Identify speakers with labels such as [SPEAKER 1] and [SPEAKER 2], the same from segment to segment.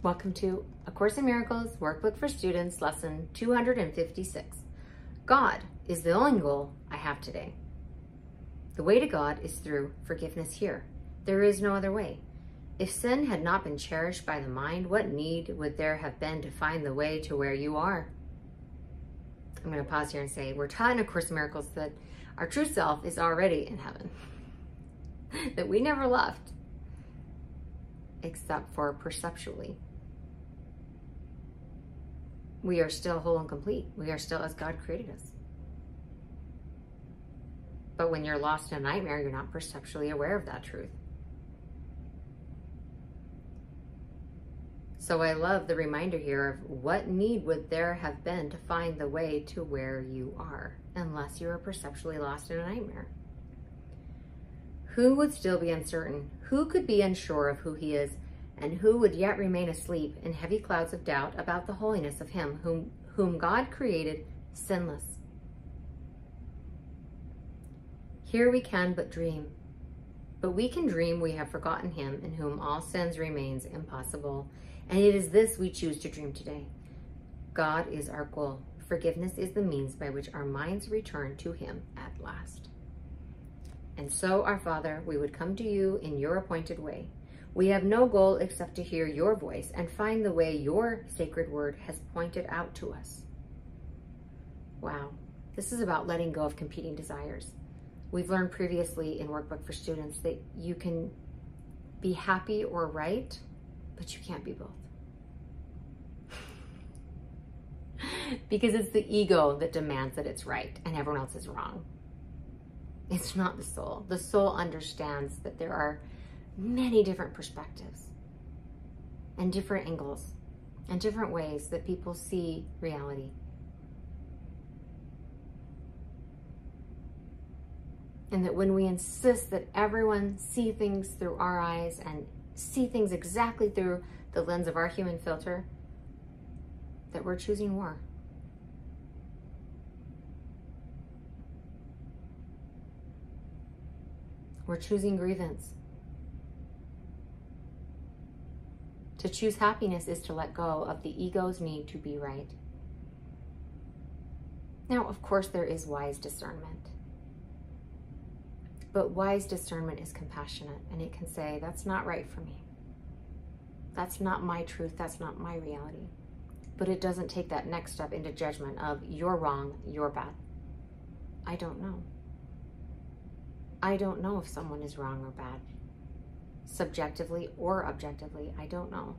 [SPEAKER 1] Welcome to A Course in Miracles Workbook for Students, Lesson 256. God is the only goal I have today. The way to God is through forgiveness here. There is no other way. If sin had not been cherished by the mind, what need would there have been to find the way to where you are? I'm going to pause here and say, we're taught in A Course in Miracles that our true self is already in heaven, that we never left, except for perceptually. We are still whole and complete. We are still as God created us. But when you're lost in a nightmare, you're not perceptually aware of that truth. So I love the reminder here of what need would there have been to find the way to where you are, unless you are perceptually lost in a nightmare. Who would still be uncertain? Who could be unsure of who he is? And who would yet remain asleep in heavy clouds of doubt about the holiness of him whom God created sinless? Here we can but dream. But we can dream we have forgotten him in whom all sins remains impossible. And it is this we choose to dream today. God is our goal. Forgiveness is the means by which our minds return to him at last. And so, our Father, we would come to you in your appointed way. We have no goal except to hear your voice and find the way your sacred word has pointed out to us. Wow, this is about letting go of competing desires. We've learned previously in Workbook for Students that you can be happy or right, but you can't be both. Because it's the ego that demands that it's right and everyone else is wrong. It's not the soul. The soul understands that there are many different perspectives and different angles and different ways that people see reality. And that when we insist that everyone see things through our eyes and see things exactly through the lens of our human filter, that we're choosing war. We're choosing grievance. To choose happiness is to let go of the ego's need to be right. Now, of course, there is wise discernment. But wise discernment is compassionate, and it can say, that's not right for me. That's not my truth. That's not my reality. But it doesn't take that next step into judgment of you're wrong, you're bad. I don't know. I don't know if someone is wrong or bad. Subjectively or objectively, I don't know.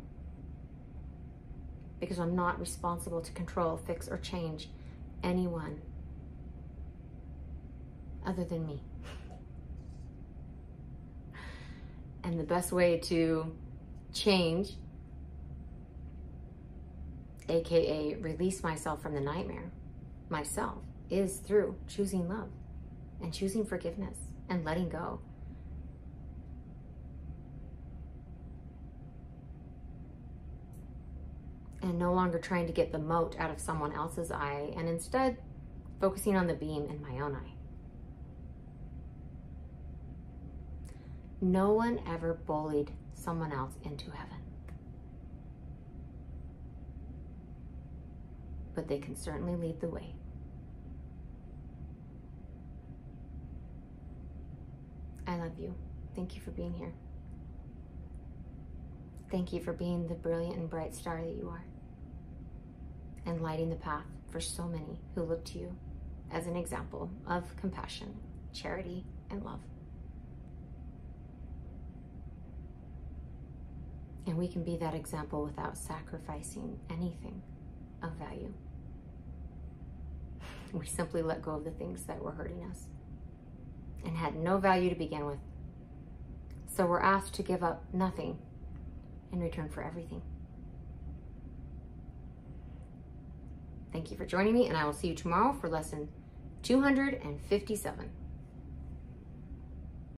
[SPEAKER 1] Because I'm not responsible to control, fix, or change anyone other than me. And the best way to change, aka release myself from the nightmare, myself, is through choosing love and choosing forgiveness and letting go. And no longer trying to get the mote out of someone else's eye, and instead focusing on the beam in my own eye. No one ever bullied someone else into heaven. But they can certainly lead the way. I love you. Thank you for being here. Thank you for being the brilliant and bright star that you are, and lighting the path for so many who look to you as an example of compassion, charity, and love. And we can be that example without sacrificing anything of value. We simply let go of the things that were hurting us and had no value to begin with. So we're asked to give up nothing in return for everything. Thank you for joining me, and I will see you tomorrow for lesson 257.